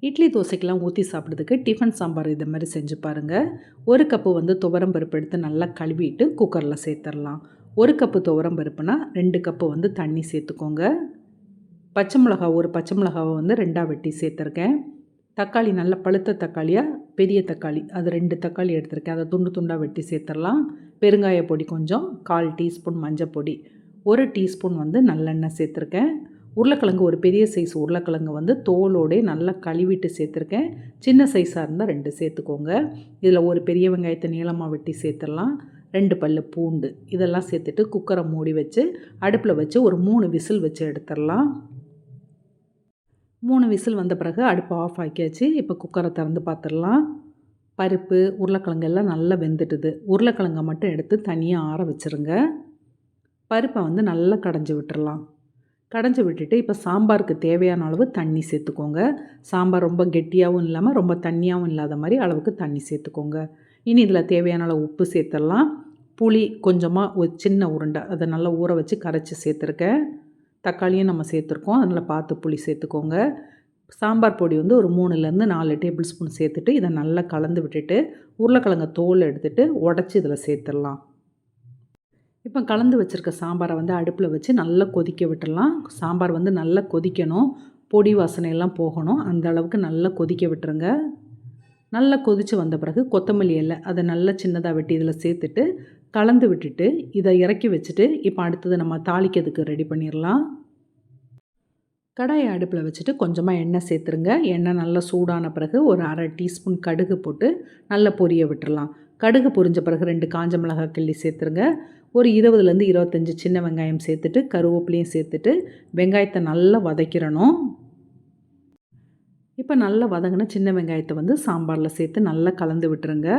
இட்லி தோசைக்கெல்லாம் ஊற்றி சாப்பிட்றதுக்கு டிஃபன் சாம்பார் இது மாதிரி செஞ்சு பாருங்கள். 1 கப்பு வந்து துவரம் பருப்பு எடுத்து நல்லா கழுவிட்டு குக்கரில் சேர்த்துடலாம். 1 கப்பு துவரம் பருப்புனா 2 கப்பு வந்து தண்ணி சேர்த்துக்கோங்க. பச்சை மிளகா, ஒரு பச்சை மிளகாவை வந்து 2ஆக வெட்டி சேர்த்துருக்கேன். தக்காளி நல்ல பழுத்த தக்காளியாக பெரிய தக்காளி அது 2 தக்காளி எடுத்திருக்கேன். அதை துண்டு துண்டாக வெட்டி சேர்த்துடலாம். பெருங்காய பொடி கொஞ்சம், 1/4 டீஸ்பூன் மஞ்சள் பொடி, 1 டீஸ்பூன் வந்து நல்லெண்ணெய் சேர்த்துருக்கேன். உருளைக்கிழங்கு, ஒரு பெரிய சைஸ் உருளைக்கிழங்கு வந்து தோலோடே நல்லா கழுவிட்டு சேர்த்துருக்கேன். சின்ன சைஸாக இருந்தால் 2 சேர்த்துக்கோங்க. இதில் ஒரு பெரிய வெங்காயத்தை நீளமாக வெட்டி சேர்த்துடலாம். 2 பல்லு பூண்டு இதெல்லாம் சேர்த்துட்டு குக்கரை மூடி வச்சு அடுப்பில் வச்சு ஒரு 3 விசில் வச்சு எடுத்துடலாம். 3 விசில் வந்த பிறகு அடுப்பை ஆஃப் ஆக்கியாச்சு. இப்போ குக்கரை திறந்து பார்த்துடலாம். பருப்பு, உருளைக்கிழங்கு எல்லாம் நல்லா வெந்துட்டுது. உருளைக்கிழங்கை மட்டும் எடுத்து தனியாக ஆற வச்சுருங்க. பருப்பை வந்து நல்லா கடைஞ்சி விட்டுறலாம். கடைஞ்சி விட்டுட்டு இப்போ சாம்பாருக்கு தேவையான அளவு தண்ணி சேர்த்துக்கோங்க. சாம்பார் ரொம்ப கெட்டியாகவும் இல்லாமல் ரொம்ப தண்ணியாகவும் இல்லாத மாதிரி அளவுக்கு தண்ணி சேர்த்துக்கோங்க. இனி இதில் தேவையான அளவு உப்பு சேர்த்துடலாம். புளி கொஞ்சமாக ஒரு சின்ன உருண்டை அதை நல்லா ஊற வச்சு கரைச்சி சேர்த்துருக்கேன். தக்காளியும் நம்ம சேர்த்துருக்கோம், அதனால் பார்த்து புளி சேர்த்துக்கோங்க. சாம்பார் பொடி வந்து ஒரு 3லேருந்து 4 டேபிள் ஸ்பூன் சேர்த்துட்டு இதை நல்லா கலந்து விட்டுட்டு உருளைக்கிழங்க தோல் எடுத்துகிட்டு உடச்சி இதில் சேர்த்துடலாம். இப்போ கலந்து வச்சுருக்க சாம்பாரை வந்து அடுப்பில் வச்சு நல்லா கொதிக்க விட்டுடலாம். சாம்பார் வந்து நல்லா கொதிக்கணும், பொடி வாசனையெல்லாம் போகணும், அந்த அளவுக்கு நல்லா கொதிக்க விட்டுருங்க. நல்லா கொதித்து வந்த பிறகு கொத்தமல்லி இலை அதை நல்லா சின்னதாக வெட்டி இதில் சேர்த்துட்டு கலந்து விட்டுட்டு இதை இறக்கி வச்சுட்டு இப்போ அடுத்தது நம்ம தாளிக்கிறதுக்கு ரெடி பண்ணிடலாம். கடாயை அடுப்பில் வச்சுட்டு கொஞ்சமாக எண்ணெய் சேர்த்துருங்க. எண்ணெய் நல்லா சூடான பிறகு ஒரு 1/2 டீஸ்பூன் கடுகு போட்டு நல்லா பொரிய விட்டுறலாம். கடுகு பொரிஞ்ச பிறகு 2 காஞ்ச மிளகாய் கிள்ளி சேர்த்துருங்க. ஒரு 20லேருந்து 25 சின்ன வெங்காயம் சேர்த்துட்டு கருவேப்பிலையும் சேர்த்துட்டு வெங்காயத்தை நல்லா வதக்கிடணும். இப்போ நல்லா வதங்கின சின்ன வெங்காயத்தை வந்து சாம்பாரில் சேர்த்து நல்லா கலந்து விட்டுருங்க.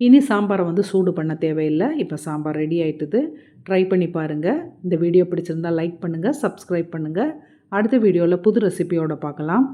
இனி சாம்பாரை வந்து சூடு பண்ண தேவையில்லை. இப்போ சாம்பார் ரெடி ஆகிட்டுது. ட்ரை பண்ணி பாருங்கள். இந்த வீடியோ பிடிச்சிருந்தால் லைக் பண்ணுங்கள், சப்ஸ்கிரைப் பண்ணுங்கள். அடுத்த வீடியோவில் புது ரெசிபியோடு பார்க்கலாம்.